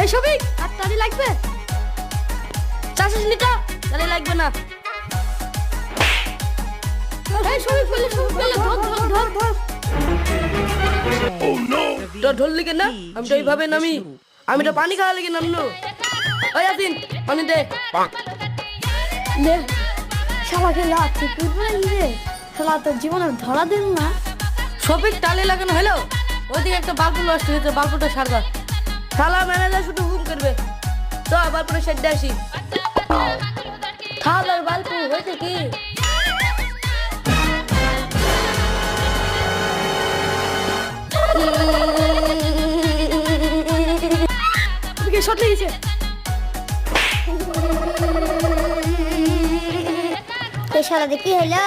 এই সবিক আর টালি লাগবে? 400 লিটার টালি লাগবে না। এই সবিক বলে ধর। তো ঢললি কেন? আমি তো এইভাবে নামি, আমি তো পানি খাওয়া লেগে নামলো। ওই আসিন পানি দে। লে শালাকে লাচ্ছি তুই বলে রে শালা তোর জীবনে ধরা দেন না। সবিক টালি লাগানো হলো, ওইদিকে একটা বাল্ব নষ্ট হয়েছে, বাল্বটা সারবা। শালা ম্যানেজার শুধু হুকুম করবে, তো বাল্বটা সেট দিয়ে আসি। থালার বাল্ব হয়েছে কি? ওদিকে শর্ট লেগেছে। এই শালা দেখি হলো